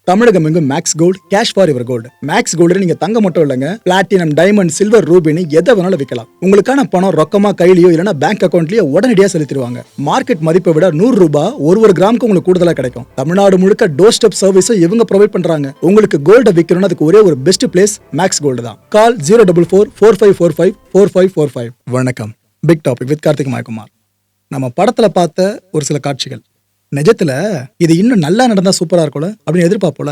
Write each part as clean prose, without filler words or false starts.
தமிழகம் எங்கும் Max Gold cash for your gold. Max Gold நீங்க தங்க மட்டும் இல்லைங்க, பிளாட்டினம், டைமண்ட், சில்வர், ரூபினி எதை வேணாலும் விற்கலாம். உங்களுக்கான பணம் ரொக்கமா கையிலயோ இல்லைன்னா பேங்க் அக்கௌண்ட்லயோ உடனடியாக செலுத்திடுவாங்க. மார்க்கெட் மதிப்பை விட 100 ரூபாய் ஒரு கிராமுக்கு உங்களுக்கு கூடுதலா கிடைக்கும். தமிழ்நாடு முழுக்க டோர் ஸ்டெப் சர்வீஸும் இவங்க ப்ரொவைட் பண்றாங்க. உங்களுக்கு கோல்ட விற்கணும்னு அதுக்கு ஒரே ஒரு பெஸ்ட் பிளேஸ் மேக்ஸ் கோல்டு தான். கால் 04445454545. வணக்கம். Big topic with Karthik Mayakumar. நம்ம படத்துல பார்த்த ஒரு சில காட்சிகள் நிஜத்துல இது இன்னும் நல்லா நடந்தா சூப்பரா இருக்கும்ல அப்படின்னு எதிர்பார்ப்போல,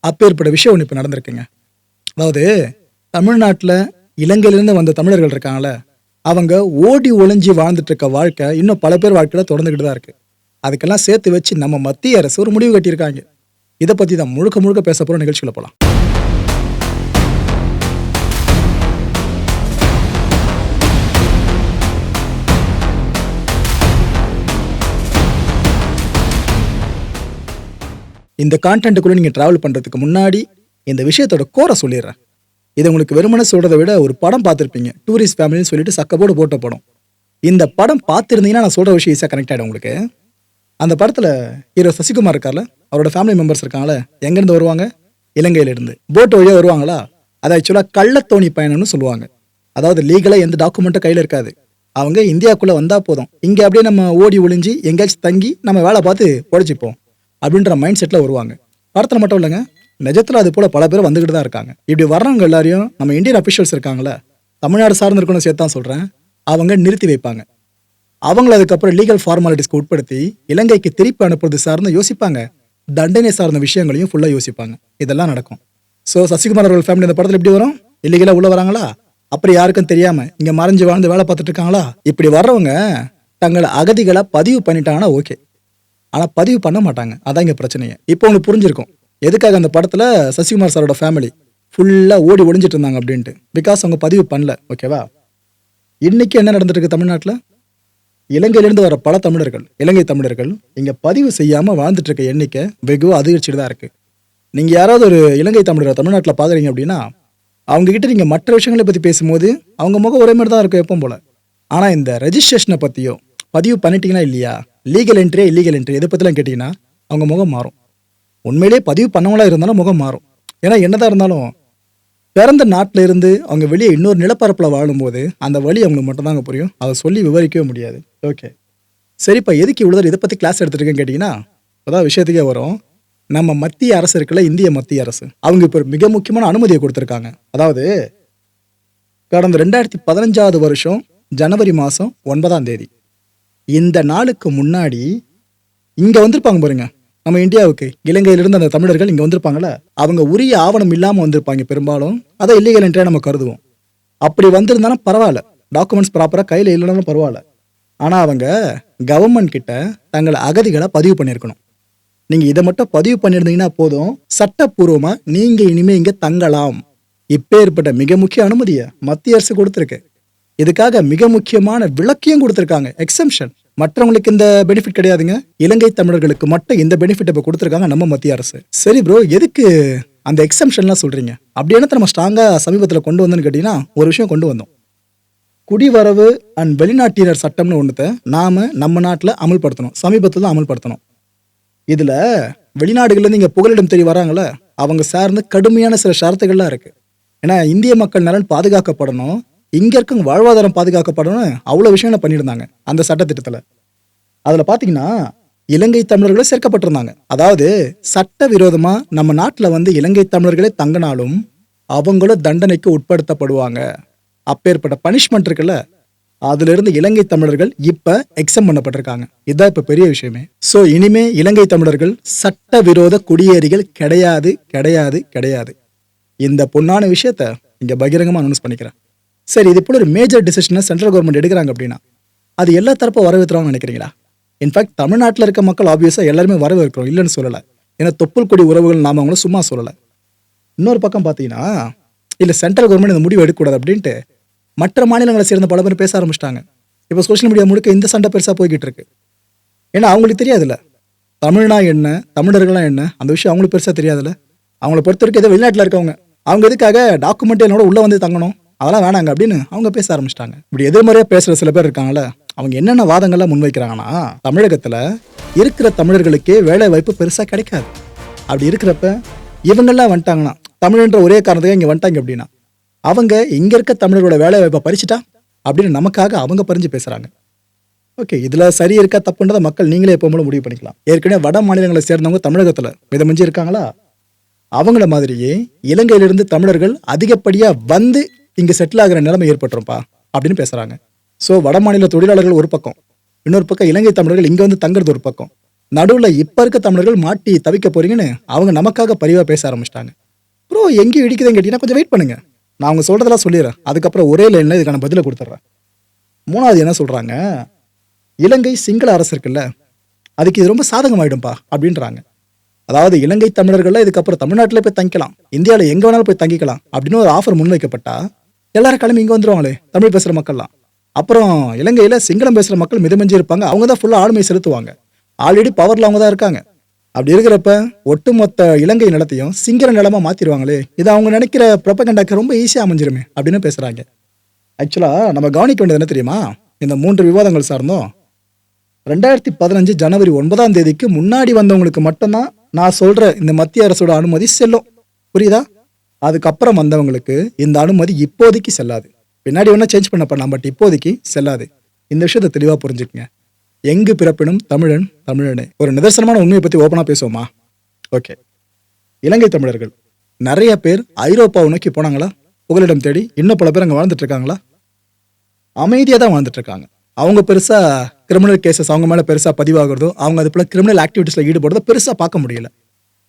அப்பேற்பட்ட விஷயம் ஒன்று இப்ப நடந்திருக்குங்க. அதாவது தமிழ்நாட்டில் இலங்கையிலிருந்து வந்த தமிழர்கள் இருக்காங்களே, அவங்க ஓடி ஒளிஞ்சி வாழ்ந்துட்டு இருக்க வாழ்க்கை இன்னும் பல பேர் வாழ்க்கையில தொடர்ந்துகிட்டு தான் இருக்கு. அதுக்கெல்லாம் சேர்த்து வச்சு நம்ம மத்திய அரசு ஒரு முடிவு கட்டியிருக்காங்க. இதை பத்தி தான் முழுக்க பேச போற நிகழ்ச்சிக்குள்ள போலாம். இந்த கான்டென்ட்டுக்குள்ள நீங்க டிராவல் பண்றதுக்கு முன்னாடி இந்த விஷயத்தோட கோரை சொல்லிடுறேன். இதை உங்களுக்கு வெறுமனே சொல்றதை விட ஒரு படம் பார்த்துருப்பீங்க, டூரிஸ்ட் ஃபேமிலின்னு சொல்லிட்டு சக்கப்போடு போட்ட படம். இந்த படம் பார்த்துருந்தீங்கன்னா நான் சொல்ற விஷயம் ஈஸியாக கனெக்ட் ஆகிடும் உங்களுக்கு. அந்த படத்துல ஹீரோ சசிகுமார் இருக்கார்ல, அவரோட ஃபேமிலி மெம்பர்ஸ் இருக்காங்களே, எங்கேருந்து வருவாங்க? இலங்கையிலிருந்து. போட் வழியாக வருவாங்களா? அது ஆக்சுவலாக கள்ளத்தோணி பயணம்னு சொல்லுவாங்க. அதாவது லீகலாக எந்த டாக்குமெண்ட்டும் கையில் இருக்காது. அவங்க இந்தியாவுக்குள்ளே வந்தால் போதும், இங்கே அப்படியே நம்ம ஓடி ஒளிஞ்சு எங்கேயாச்சும் தங்கி நம்ம வேலை பார்த்து உழைச்சிப்போம் அப்படின்ற மைண்ட் செட்டில் வருவாங்க. படத்தில் மட்டும் இல்லைங்க, நிஜத்தில் அது போல் பல பேர் வந்துக்கிட்டு தான் இருக்காங்க. இப்படி வர்றவங்க எல்லாரையும் நம்ம இந்தியன் அஃபிஷியல்ஸ் இருக்காங்களே, தமிழ்நாடு சார்ந்து இருக்கணும் சேர்த்து தான் சொல்கிறேன், அவங்க நிறுத்தி வைப்பாங்க. அவங்கள அதுக்கப்புறம் லீகல் ஃபார்மாலிட்டிஸ்க்கு உட்படுத்தி இலங்கைக்கு திருப்பி அனுப்புறது சார்ந்து யோசிப்பாங்க. தண்டனை சார்ந்த விஷயங்களையும் ஃபுல்லாக யோசிப்பாங்க. இதெல்லாம் நடக்கும். ஸோ சசிகுமார் அவர்கள் ஃபேமிலி இந்த படத்தில் எப்படி வரும்? இல்லீகலாக உள்ள வராங்களா? அப்புறம் யாருக்கும் தெரியாமல் இங்கே மறைஞ்சு வாழ்ந்து வேலை பார்த்துட்டு இருக்காங்களா? இப்படி வர்றவங்க தங்களை அகதிகளை பதிவு பண்ணிட்டாங்கன்னா ஓகே, ஆனால் பதிவு பண்ண மாட்டாங்க. அதான் இங்கே பிரச்சனையே. இப்போ உங்களுக்கு புரிஞ்சிருக்கும் எதுக்காக அந்த படத்தில் சசிகுமார் சாரோட ஃபேமிலி ஃபுல்லாக ஓடி ஒளிஞ்சிட்டு இருந்தாங்க அப்படின்ட்டு. பிகாஸ் அவங்க பதிவு பண்ணல. ஓகேவா? இன்னைக்கு என்ன நடந்துட்டு இருக்கு தமிழ்நாட்டில்? இலங்கையிலிருந்து வர பல தமிழர்கள், இலங்கை தமிழர்கள் இங்கே பதிவு செய்யாமல் வாழ்ந்துட்டு இருக்க எண்ணிக்கை வெகுவாக அதிகரிச்சுட்டு தான் இருக்கு. நீங்கள் யாராவது ஒரு இலங்கை தமிழரை தமிழ்நாட்டில் பார்க்குறீங்க அப்படின்னா அவங்க கிட்ட நீங்கள் மற்ற விஷயங்களை பற்றி பேசும்போது அவங்க முகம் ஒரே மாதிரி தான் இருக்கும் எப்பவும் போல. ஆனால் இந்த ரெஜிஸ்ட்ரேஷனை பற்றியோ பதிவு பண்ணிட்டீங்கன்னா இல்லையா, லீகல் என்ட்ரி இல்லீகல் என்ட்ரி எதை பற்றிலாம் கேட்டிங்கன்னா அவங்க முகம் மாறும். உண்மையிலே பதிவு பண்ணவங்களா இருந்தாலும் முகம் மாறும். ஏன்னா என்னதான் இருந்தாலும் பிறந்த நாட்டில் இருந்து அவங்க வெளியே இன்னொரு நிலப்பரப்பில் வாழும்போது அந்த வழி அவங்களுக்கு மட்டும்தாங்க புரியும். அதை சொல்லி விவரிக்கவே முடியாது. ஓகே, சரிப்பா, எதுக்கு இவ்வளோ இதை பற்றி கிளாஸ் எடுத்துருக்கேன்னு கேட்டிங்கன்னா அதான் விஷயத்துக்கே வரும். நம்ம மத்திய அரசு இருக்குல்ல, இந்திய மத்திய அரசு, அவங்க இப்போ மிக முக்கியமான அனுமதியை கொடுத்துருக்காங்க. அதாவது கடந்த 2015 வருஷம் ஜனவரி மாதம் 9ஆம் தேதி இந்த நாளுக்கு முன்னாடி இங்கே வந்திருப்பாங்க பாருங்க, நம்ம இந்தியாவுக்கு இலங்கையிலிருந்து அந்த தமிழர்கள் இங்கே வந்திருப்பாங்கல்ல, அவங்க உரிய ஆவணம் இல்லாமல் வந்திருப்பாங்க பெரும்பாலும். அதை இல்லீகல் என்ட்ரியாக நம்ம கருதுவோம். அப்படி வந்திருந்தாலும் பரவாயில்ல, டாக்குமெண்ட்ஸ் ப்ராப்பராக கையில் இல்லைனாலும் பரவாயில்ல. ஆனால் அவங்க கவர்மெண்ட் கிட்ட தங்களை அகதிகளை பதிவு பண்ணியிருக்கணும். நீங்கள் இதை மட்டும் பதிவு பண்ணியிருந்தீங்கன்னா போதும், சட்டப்பூர்வமாக நீங்கள் இனிமேல் இங்கே தங்கலாம். இப்பேற்பட்ட மிக முக்கிய அனுமதியை மத்திய அரசு கொடுத்துருக்கு. இதுக்காக மிக முக்கியமான விளக்கியம் கொடுத்துருக்காங்க, எக்ஸம்ஷன். மற்றவங்களுக்கு இந்த பெனிஃபிட் கிடையாதுங்க, இலங்கை தமிழர்களுக்கு மட்டும் இந்த பெனிஃபிட் இப்போ கொடுத்துருக்காங்க நம்ம மத்திய அரசு. சரி ப்ரோ, எதுக்கு அந்த எக்ஸம்ஷன்லாம் சொல்றீங்க? அப்படி என்ன நம்ம ஸ்ட்ராங்காக சமீபத்தில் கொண்டு வந்தோன்னு கேட்டீங்கன்னா ஒரு விஷயம் கொண்டு வந்தோம். குடிவரவு அண்ட் வெளிநாட்டினர் சட்டம்னு ஒன்றுத்தை நாம நம்ம நாட்டில் அமல்படுத்தணும், சமீபத்தில் தான் அமல்படுத்தணும். இதுல வெளிநாடுகள்லேருந்து இங்கே புகலிடம் தேடி வராங்களே, அவங்க சார்ந்து கடுமையான சில ஷரத்துகள்லாம் இருக்கு. ஏன்னா இந்திய மக்கள் நலன் பாதுகாக்கப்படணும், இங்கே இருக்கவங்க வாழ்வாதாரம் பாதுகாக்கப்படணும், அவ்வளோ விஷயங்களை பண்ணியிருந்தாங்க அந்த சட்டத்திட்டத்தில். அதில் பார்த்தீங்கன்னா இலங்கை தமிழர்களும் சேர்க்கப்பட்டிருந்தாங்க. அதாவது சட்ட விரோதமாக நம்ம நாட்டில் வந்து இலங்கை தமிழர்களே தங்கினாலும் அவங்களும் தண்டனைக்கு உட்படுத்தப்படுவாங்க. அப்பேற்பட்ட பனிஷ்மெண்ட் இருக்குல்ல, அதுல இருந்து இலங்கை தமிழர்கள் இப்ப எக்ஸம் பண்ணப்பட்டிருக்காங்க. இதுதான் இப்ப பெரிய விஷயமே. சோ இனிமே இலங்கை தமிழர்கள் சட்டவிரோத குடியேறிகள் கிடையாது கிடையாது கிடையாது. இந்த பொன்னான விஷயத்த இங்க பகிரங்கமா அனௌன்ஸ் பண்ணிக்கிறேன். சரி, இது போல ஒரு மேஜர் டிசிஷனை சென்ட்ரல் கவர்மெண்ட் எடுக்கிறாங்க அப்படின்னா அது எல்லா தரப்பும் வரவேற்கிறாங்கன்னு நினைக்கிறீங்களா? இன்ஃபேக்ட் தமிழ்நாட்டில் இருக்க மக்கள் ஆப்வியஸா எல்லாருமே வரவேற்கிறோம், இல்லைன்னு சொல்லலை. ஏன்னா தொப்புள் கொடி உறவுகள் நாம அவங்கள சும்மா சொல்லலை. இன்னொரு பக்கம் பார்த்தீங்கன்னா இல்லை சென்ட்ரல் கவர்மெண்ட் இந்த முடிவு எடுக்கக்கூடாது அப்படின்ட்டு மற்ற மாநிலங்களை சேர்ந்த பல பேர் பேச ஆரம்பிச்சிட்டாங்க. இப்போ சோஷியல் மீடியா முழுக்க இந்த சண்டை பெருசாக போய்கிட்டு இருக்கு. ஏன்னா அவங்களுக்கு தெரியாதுல்ல தமிழ்னா என்ன, தமிழர்கள்லாம் என்ன, அந்த விஷயம் அவங்களுக்கு பெருசாக தெரியாதுல்ல. அவங்கள பொறுத்த வரைக்கும் ஏதோ வெளிநாட்டில் இருக்கவங்க, அவங்க எதுக்காக டாக்குமெண்ட் என்னோட உள்ளே வந்து தங்கணும், அதெல்லாம் வேணாங்க அப்படின்னு அவங்க பேச ஆரம்பிச்சிட்டாங்க. இப்படி எதிர்மறையாக பேசுகிற சில பேர் இருக்காங்கல்ல, அவங்க என்னென்ன வாதங்கள்லாம் முன்வைக்கிறாங்கன்னா தமிழகத்தில் இருக்கிற தமிழர்களுக்கே வேலை வாய்ப்பு பெருசாக கிடைக்காது. அப்படி இருக்கிறப்ப இவங்கெல்லாம் வந்துட்டாங்கன்னா, தமிழ்ன்ற ஒரே காரணத்துக்காக இங்க வந்துட்டாங்க அப்படின்னா, அவங்க இங்க இருக்க தமிழர்களோட வேலை வாய்ப்பை பறிச்சுட்டா அப்படின்னு நமக்காக அவங்க பறிஞ்சு பேசுறாங்க. ஓகே, இதுல சரி இருக்கா தப்புன்றத மக்கள் நீங்களே எப்போ முடிவு பண்ணிக்கலாம். ஏற்கனவே வட மாநிலங்களை சேர்ந்தவங்க தமிழகத்துல மிதமிஞ்சி இருக்காங்களா? அவங்கள மாதிரியே இலங்கையிலிருந்து தமிழர்கள் அதிகப்படியா வந்து இங்க செட்டில் ஆகிற நிலைமை ஏற்பட்டுருப்பா அப்படின்னு பேசுறாங்க. ஸோ வட மாநில தொழிலாளர்கள் ஒரு பக்கம், இன்னொரு பக்கம் இலங்கை தமிழர்கள் இங்க வந்து தங்குறது ஒரு பக்கம், நடுவுல இப்ப இருக்க தமிழர்கள் மாட்டி தவிக்க போறீங்கன்னு அவங்க நமக்காக பரிவா பேச ஆரம்பிச்சிட்டாங்க. ப்ரோ எங்கேயும் இடிக்குதுன்னு கேட்டீங்கன்னா கொஞ்சம் வெயிட் பண்ணுங்க, நான் அவங்க சொல்றதெல்லாம் சொல்லிடுறேன், அதுக்கப்புறம் ஒரே லைன்ல இதுக்கான பதிலை கொடுத்துட்றேன். மூணாவது என்ன சொல்றாங்க, இலங்கை சிங்கள அரசு இருக்குல்ல அதுக்கு இது ரொம்ப சாதகமாயிடும்பா அப்படின்றாங்க. அதாவது இலங்கை தமிழர்கள் இதுக்கப்புறம் தமிழ்நாட்டிலே போய் தங்கிக்கலாம், இந்தியாவில் எங்க வேணாலும் போய் தங்கிக்கலாம் அப்படின்னு ஒரு ஆஃபர் முன்வைக்கப்பட்டா எல்லாரும் கிளம்பி இங்க வந்துருவாங்களே தமிழ் பேசுற மக்கள்லாம். அப்புறம் இலங்கையில சிங்களம் பேசுற மக்கள் மிதமிஞ்சி இருப்பாங்க, அவங்க தான் ஃபுல்லா ஆளுமை செலுத்துவாங்க, ஆல்ரெடி பவர்ல அவங்க தான் இருக்காங்க. அப்படி இருக்கிறப்ப ஒட்டுமொத்த இலங்கை நிலத்தையும் சிங்கள நிலமா மாத்திடுவாங்களே, இது அவங்க நினைக்கிற ப்ரொபகண்டாக்கு ரொம்ப ஈஸியா அமைஞ்சிருமே அப்படின்னு பேசுறாங்க. ஆக்சுவலா நம்ம கவனிக்க வேண்டியது என்ன தெரியுமா, இந்த 3 விவாதங்கள் சார்ந்தோம் 2015 ஜனவரி 9ஆம் தேதிக்கு முன்னாடி வந்தவங்களுக்கு மட்டும்தான் நான் சொல்ற இந்த மத்திய அரசோட அனுமதி செல்லும், புரியுதா? அதுக்கப்புறம் வந்தவங்களுக்கு இந்த அனுமதி இப்போதைக்கு செல்லாது, பின்னாடி வேணா சேஞ்ச் பண்ணலாம், பட் இப்போதைக்கு செல்லாது. இந்த விஷயத்தை தெளிவா புரிஞ்சுக்கங்க. எங்கு பிறப்பினும் தமிழன் தமிழனே. ஒரு நிதர்சனமான உண்மையை பத்தி ஓப்பனா பேசுவோமா? ஓகே, இலங்கை தமிழர்கள் நிறைய பேர் ஐரோப்பாவை நோக்கி போனாங்களா? புகலிடம் தேடி இன்னும் பல பேர் அங்க வாழ்ந்துட்டு இருக்காங்களா? அமைதியா தான் வாழ்ந்துட்டு இருக்காங்க. அவங்க பெருசா கிரிமினல் கேசஸ் அவங்க மேல பெருசா பதிவாகிறதோ, அவங்க அது போல கிரிமினல் ஆக்டிவிட்டிஸ்ல ஈடுபடுறதோ பெருசா பார்க்க முடியல.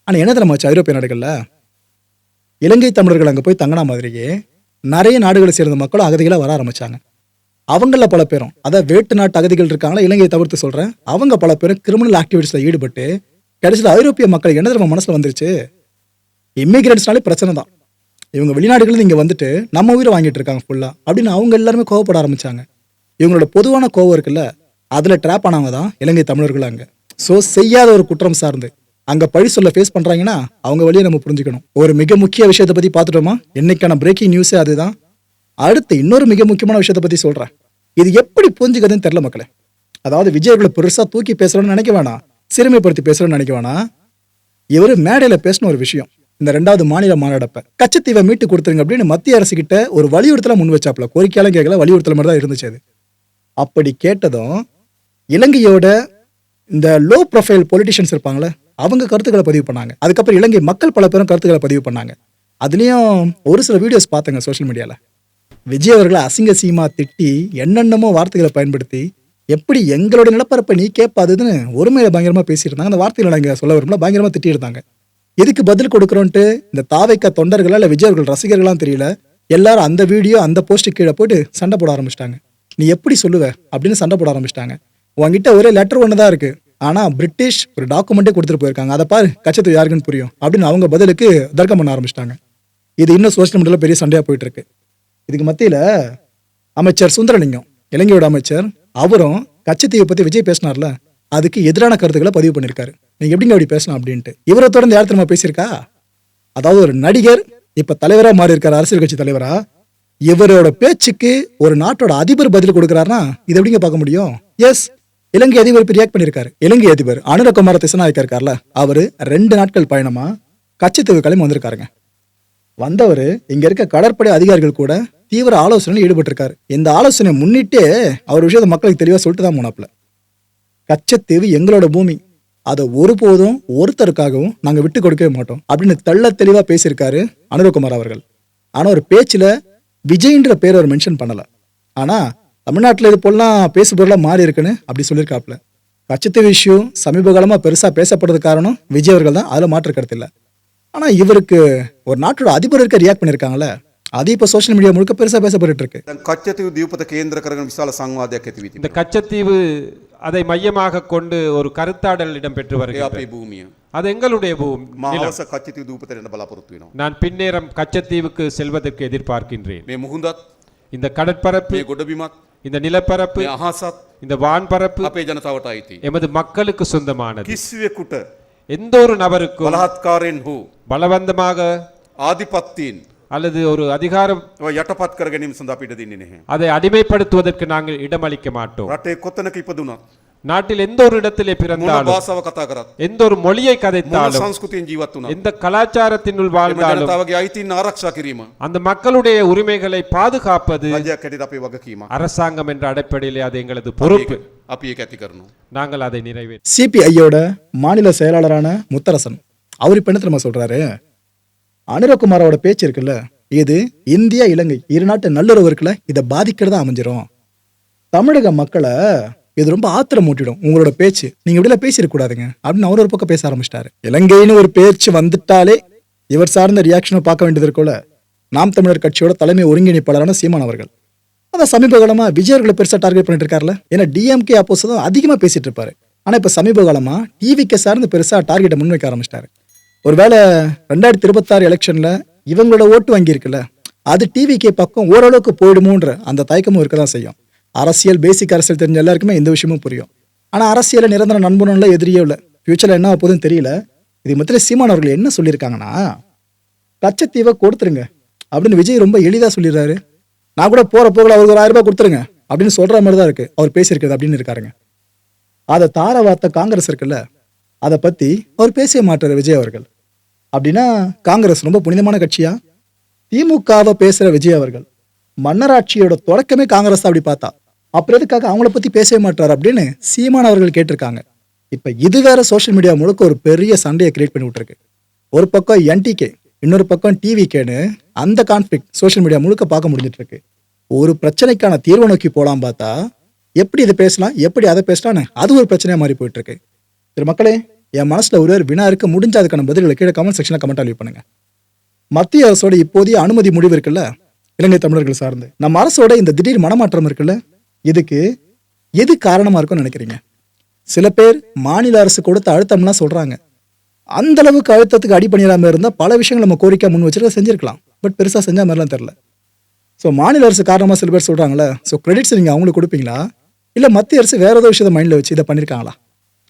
ஆனா என்ன தெரியுமாச்சு, ஐரோப்பிய நாடுகள்ல இலங்கை தமிழர்கள் அங்க போய் தங்கின மாதிரியே நிறைய நாடுகளை சேர்ந்த மக்களும் அகதிகளா வர ஆரம்பிச்சாங்க. அவங்கள பல பேரும், அதாவது வேட்டு நாட்டு அகதிகள் இருக்காங்களா, இலங்கையை தவிர்த்து சொல்றேன், அவங்க பல பேரும் கிரிமினல் ஆக்டிவிட்டிஸ்ல ஈடுபட்டு கடைசியில் ஐரோப்பிய மக்கள் என்ன தெரியுமா மனசுல வந்துருச்சு, இமிகிரண்ட்ஸ்னாலே பிரச்சனை தான், இவங்க வெளிநாடுகள் இங்க வந்துட்டு நம்ம உயிரை வாங்கிட்டு இருக்காங்க ஃபுல்லா அப்படின்னு அவங்க எல்லாருமே கோவப்பட ஆரம்பிச்சாங்க. இவங்களோட பொதுவான கோவம் இருக்குல்ல, அதுல ட்ராப் ஆனவங்க தான் இலங்கை தமிழர்கள் அங்க. ஸோ செய்யாத ஒரு குற்றம் சார்ந்து அங்க பழி சொல்ல ஃபேஸ் பண்றாங்கன்னா அவங்க வழியை நம்ம புரிஞ்சுக்கணும். ஒரு மிக முக்கிய விஷயத்தை பத்தி பார்த்துட்டோமா, இன்னைக்கான பிரேக்கிங் நியூஸே அதுதான். அடுத்து இன்னொரு மிக முக்கியமான விஷயத்தை பத்தி சொல்றேன், இது எப்படி புரிஞ்சுக்கிறதுன்னு தெரியல மக்களே. அதாவது விஜயர்களை பெருசா தூக்கி பேசுறோம்னு நினைக்க வேணாம், சிறுமைப்படுத்தி பேசுறோம்னு நினைக்க வேணாம். இவரு மேடையில பேசின ஒரு விஷயம், இந்த 2வது மாநில மாநாடப்ப கச்சத்தீவை மீட்டு கொடுத்துருங்க அப்படின்னு மத்திய அரசு கிட்ட ஒரு வலியுறுத்தல முன் வச்சாப்ல, கோரிக்கையாலும் கேட்கல, வலியுறுத்தல மாதிரி தான் இருந்துச்சு அது. அப்படி கேட்டதும் இலங்கையோட இந்த லோ ப்ரொஃபைல் பொலிட்டிஷியன்ஸ் இருப்பாங்களே அவங்க கருத்துக்களை பதிவு பண்ணாங்க. அதுக்கப்புறம் இலங்கை மக்கள் பல பேரும் கருத்துக்களை பதிவு பண்ணாங்க. அதுலயும் ஒரு சில வீடியோஸ் பார்த்தேங்க சோஷியல் மீடியால. விஜய் அவர்களை அசிங்க சீமா திட்டி என்னென்னமோ வார்த்தைகளை பயன்படுத்தி எப்படி எங்களோட நிலப்பரப்பை நீ கேட்பாதுன்னு ஒருமையில பயங்கரமா பேசியிருந்தாங்க. அந்த வார்த்தைகளை நாங்கள் சொல்ல வரும்ல பயங்கரமா திட்டியிருந்தாங்க. எதுக்கு பதில் கொடுக்குறோன்ட்டு இந்த தாவைக்க தொண்டர்களா இல்லை விஜய் அவர்கள் ரசிகர்களாம் தெரியல, எல்லாரும் அந்த வீடியோ அந்த போஸ்ட் கீழே போட்டு சண்டை போட ஆரம்பிச்சிட்டாங்க. நீ எப்படி சொல்லுவ அப்படின்னு சண்டை போட ஆரம்பிச்சிட்டாங்க. உங்ககிட்ட ஒரே லெட்டர் ஒன்று தான் இருக்கு, ஆனா பிரிட்டிஷ் ஒரு டாக்குமெண்ட்டே கொடுத்துட்டு போயிருக்காங்க, அதை பாரு கச்சத்தீவு யாருக்குன்னு புரியும் அப்படின்னு அவங்க பதிலுக்கு தர்க்கம் பண்ண ஆரம்பிச்சிட்டாங்க. இது இன்னும் சோசியல் மீடியாவில் பெரிய சண்டையா போயிட்டு இருக்கு. இதுக்கு மத்தியில அமைச்சர் சுந்தரலிங்கம், இலங்கையோட அமைச்சர், அவரும் கச்சத்தீவை பத்தி விஜய் பேசினார்ல அதுக்கு எதிரான கருத்துக்களை பதிவு பண்ணியிருக்காரு. நீங்க எப்படிங்க அப்படி பேசலாம் அப்படின்ட்டு. இவரை தொடர்ந்து யார் தெரியுமா பேசியிருக்கா, அதாவது ஒரு நடிகர் இப்ப தலைவரா மாறி இருக்காரு, அரசியல் கட்சி தலைவரா, இவரோட பேச்சுக்கு ஒரு நாட்டோட அதிபர் பதில் கொடுக்கிறாருன்னா இது எப்படிங்க பார்க்க முடியும்? எஸ், இலங்கை அதிபர் ரியாக்ட் பண்ணியிருக்காரு. இலங்கை அதிபர் அனுரகுமார திசாநாயக்கா இருக்கார்ல, அவரு 2 நாட்கள் பயணமா கச்சத்தீவு கிளம்பி வந்திருக்காருங்க. வந்தவர் இங்க இருக்க கடற்படை அதிகாரிகள் கூட தீவிர ஆலோசனையில் ஈடுபட்டிருக்காரு. இந்த ஆலோசனை முன்னிட்டே அவர் விஷயத்தை மக்களுக்கு தெளிவா சொல்லிட்டு தான் போனாப்ல. கச்சத்தீவு எங்களோட பூமி, அதை ஒருபோதும் ஒருத்தருக்காகவும் நாங்க விட்டு கொடுக்கவே மாட்டோம் அப்படின்னு தெள்ள தெளிவா பேசியிருக்காரு அனுரகுமார் அவர்கள். ஆனா ஒரு பேச்சுல விஜய்ன்ற பேர் அவர் மென்ஷன் பண்ணல. ஆனா தமிழ்நாட்டில் இது போலாம் பேசு பொருளா மாறி இருக்குன்னு அப்படி சொல்லியிருக்காப்ல. கச்சத்தீவு இஷ்யூ சமீப காலமா பெருசா பேசப்படுறது காரணம் விஜய் அவர்கள் தான், அதுல மாற்று கருத்து இல்லை. ஆனா இவருக்கு ஒரு நாட்டோட அதிபர் இருக்க ரியாக்ட் பண்ணிருக்காங்களே, அது இப்ப சோஷியல் மீடியா முழுக்க பெருசா பேசப்பட்டு இருக்கு. கச்சத்தீவு தீபத்தை கேந்திர கரகன் விசால சங்கவாதයක් ඇති වී இந்த கச்சத்தீவு அதை மையமாக கொண்டு ஒரு கருத்தாடல் இடம்பெற்று வருகிறது. භූමිය அது எங்களுடைய பூமி. මාවස කච්චතීව දූපතට යන බලාපොරොත්තු වෙනවා. நான் பின்னேறம் கச்சத்தீவுக்கு செல்வதற்கு எதிர்பார்க்கின்றேன். මේ මුහුදත් இந்த கடற்பரப்பு, මේ ගොඩබිමත් இந்த நிலப்பரப்பு, මේ අහසත් இந்த வான்பரப்பு අපේ ජනතාවට අයිති. எமது மக்களுக்கு சொந்தமானது. කිසිවෙකුට எந்த ஒரு நபருக்கும் බලහත්කාරයෙන් හෝ பலவந்தமாக ආධිපත්‍යයෙන් அல்லது ஒரு அதிகாரம் යටපත් කර ගැනීම සඳහා අපිට දෙන්නේ නැහැ. அதை அடிமைப்படுத்துவதற்கு நாங்கள் இடமளிக்க மாட்டோம். රටේ කොතනක ඉපදුනත් நாட்டில் எந்த ஒரு இடத்திலே මොන பிறந்தாலும் භාෂාව කතා කරත් எந்த ஒரு மொழியை මොන கதைத்தாலும் සංස්කෘතියෙන් ජීවත් වුණත් எந்த கலாச்சாரத்தினுள் එම வாழ்ந்தாலும் ජනතාවගේ අයිතීන් ආරක්ෂා කිරීම அந்த மக்களுடைய உரிமைகளை பாதுகாப்பது රජයක් හැටියට අපේ වගකීමක්. அரசாங்கம் என்ற அடிப்படையிலே அது எங்களது பொறுப்பு. අපි ඒක ඇති කරනවා. நாங்கள் அதை நிறைவேற்ற சிபிஐயோட மாநில செயலாளரான முத்தரசன் அவர் இப்ப என்ன தெரியுமா சொல்றாரு, அனிரகுமாரோட பேச்சு இருக்குல்ல, இது இந்தியா இலங்கை இரு நாட்டு நல்லுறவு இருக்குல்ல, இதை பாதிக்கிறதா அமைஞ்சிரும். தமிழக மக்களை இது ரொம்ப ஆத்திரம் மூட்டிடும் உங்களோட பேச்சு, நீங்க இப்படிலாம் பேசிடக்கூடாதுங்க அப்படின்னு அவர் ஒரு பக்கம் பேச ஆரம்பிச்சிட்டாரு. இலங்கைன்னு ஒரு பேச்சு வந்துட்டாலே இவர் சார்ந்த ரியாக்ஷனை பார்க்க வேண்டியது இருக்குல்ல. நாம் தமிழர் கட்சியோட தலைமை ஒருங்கிணைப்பாளரான சீமான் அவர்கள் அதான் சமீப காலமா விஜய் அவர்களை பெருசா டார்கெட் பண்ணிட்டு இருக்காருல்ல. ஏன்னா டிஎம்கே அப்போஸ் தான் அதிகமா பேசிட்டு இருப்பாரு. ஆனா இப்ப சமீப காலமா டிவிக்கு சார்ந்து பெருசா டார்கெட்டை முன்வைக்க ஆரம்பிச்சிட்டாரு. ஒருவேளை 2026 எலெக்ஷன்ல இவங்களோட ஓட்டு வங்கி இருக்குல்ல, அது டிவிகே பக்கம் ஓரளவுக்கு போயிடுமோன்ற அந்த தயக்கமும் இருக்கதான் செய்யும். அரசியல் பேசிக் அரசியல் தெரிஞ்ச எல்லாருக்குமே இந்த விஷயமும் புரியும். ஆனா அரசியல நிரந்தர நண்பனும் இல்லை, எதிரியே இல்லை. ஃபியூச்சர்ல என்ன போதும் தெரியல. இது மத்தியில சீமான் அவர்கள் என்ன சொல்லியிருக்காங்கன்னா, கச்சத்தீவை கொடுத்துருங்க அப்படின்னு விஜய் ரொம்ப எளிதா சொல்லிடுறாரு. நான் கூட போற போகல அவருக்கு ஒரு 1000 ரூபாய் கொடுத்துருங்க அப்படின்னு சொல்ற மாதிரி தான் இருக்கு அவர் பேசியிருக்கிறது அப்படின்னு இருக்காருங்க. அதை தார வார்த்தை காங்கிரஸ் இருக்குல்ல, அதை பத்தி அவர் பேச மாட்டாரு விஜய் அவர்கள். அப்படின்னா காங்கிரஸ் ரொம்ப புனிதமான கட்சியா? திமுகவை பேசுற விஜய் அவர்கள் மன்னராட்சியோட தொடக்கமே காங்கிரஸ் தான் அப்படி பார்த்தா, அப்புறம் எதுக்காக அவங்கள பத்தி பேசவே மாட்டாரு அப்படின்னு சீமான் அவர்கள் கேட்டிருக்காங்க. இப்ப இது வேற சோசியல் மீடியா முழுக்க ஒரு பெரிய சண்டையை கிரியேட் பண்ணி விட்டுருக்கு. ஒரு பக்கம் என்டிகே, இன்னொரு பக்கம் டிவிகேன்னு அந்த கான்ஃபிளிக்ட் சோசியல் மீடியா முழுக்க பார்க்க முடிஞ்சிட்டு இருக்கு. ஒரு பிரச்சனைக்கான தீர்வை நோக்கி போலாம் பார்த்தா எப்படி இதை பேசலாம், எப்படி அதை பேசலான்னு அது ஒரு பிரச்சனையா மாறி போயிட்டு இருக்கு. சரி மக்களே, என் மனசுல ஒரு வினா இருக்கு, முடிஞ்ச அதுக்கான பதில்களை கீழே கமெண்ட் செக்ஷன்ல கமெண்ட் லீவ் பண்ணுங்க. மத்திய அரசோட இப்போதைய அனுமதி முடிவு இருக்குல்ல இலங்கை தமிழர்கள் சார்ந்து, நம்ம அரசோட இந்த திடீர் மனமாற்றம் இருக்குல்ல, இதுக்கு எது காரணமா இருக்கும்னு நினைக்கிறீங்க? சில பேர் மாநில அரசு கொடுத்த அழுத்தம்லாம் சொல்றாங்க. அந்த அளவுக்கு அழுத்தத்துக்கு அடிப்பணியாம இருந்தா பல விஷயங்கள் நம்ம கோரிக்கை முன் வச்சுட்டு செஞ்சிருக்கலாம். பட் பெருசா செஞ்ச மாதிரிலாம் தெரியல. ஸோ மாநில அரசு காரணமா சில பேர் சொல்றாங்களே, ஸோ கிரெடிட்ஸ் நீங்க அவங்களுக்கு கொடுப்பீங்களா, இல்ல மத்திய அரசு வேற ஏதோ விஷயத்தை மைண்ட்ல வச்சு இதை பண்ணிருக்காங்களா?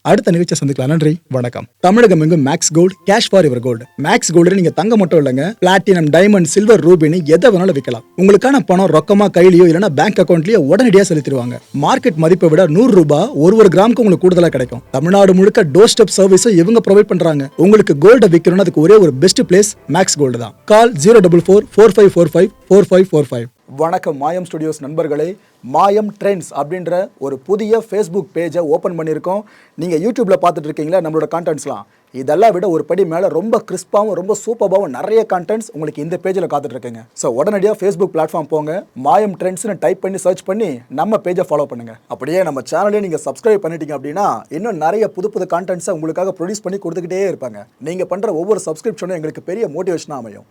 அடுத்த நிகழ்ச்சியை சந்திக்கலாம். நன்றி, வணக்கம். தமிழகம் எங்கும் Max Gold, cash for your gold. Max Gold நீங்க தங்க மட்டும் இல்லைங்க, பிளாட்டினம், டைமண்ட், சில்வர், ரூபினி எதை வேணாலும் விற்கலாம். உங்களுக்கான பணம் ரொக்கமா கையிலயோ இல்லைன்னா பேங்க் அக்கௌண்ட்லயோ உடனடியாக செலுத்திடுவாங்க. மார்க்கெட் மதிப்பை விட 100 ரூபாய் ஒரு கிராமுக்கு உங்களுக்கு கூடுதலா கிடைக்கும். தமிழ்நாடு முழுக்க டோர் ஸ்டெப் சர்வீஸும் இவங்க ப்ரொவைட் பண்றாங்க. உங்களுக்கு கோல்ட விற்கணும்னா அதுக்கு ஒரே ஒரு பெஸ்ட் பிளேஸ் மேக்ஸ் கோல்டு தான். கால் 04445454545. வணக்கம் மாயம் ஸ்டுடியோஸ் நண்பர்களே. மாயம் ட்ரெண்ட்ஸ் அப்படின்ற ஒரு புதிய ஃபேஸ்புக் பேஜை ஓப்பன் பண்ணியிருக்கோம். நீங்கள் யூடியூப்பில் பார்த்துட்டு இருக்கீங்களா நம்மளோட கான்டென்ட்ஸ்லாம், இதெல்லாம் விட ஒரு படி மேலே ரொம்ப கிறிஸ்பாகவும் ரொம்ப சூப்பராகவும் நிறைய கான்டென்ட்ஸ் உங்களுக்கு இந்த பேஜில் காத்துட்டு இருக்குங்க. ஸோ உடனடியாக ஃபேஸ்புக் பிளாட்ஃபார்ம் போங்க, மாயம் ட்ரெண்ட்ஸ்னு டைப் பண்ணி சர்ச் பண்ணி நம்ம பேஜை ஃபாலோ பண்ணுங்கள். அப்படியே நம்ம சேனலே நீங்கள் சப்ஸ்கிரைப் பண்ணிட்டீங்க அப்படின்னா இன்னும் நிறைய புது புது கான்டென்ட்ஸை உங்களுக்காக ப்ரொடியூஸ் பண்ணி கொடுத்துக்கிட்டே இருப்பாங்க. நீங்கள் பண்ணுற ஒவ்வொரு சப்ஸ்கிரிப்ஷனும் எங்களுக்கு பெரிய மோட்டிவேஷனாக அமையும்.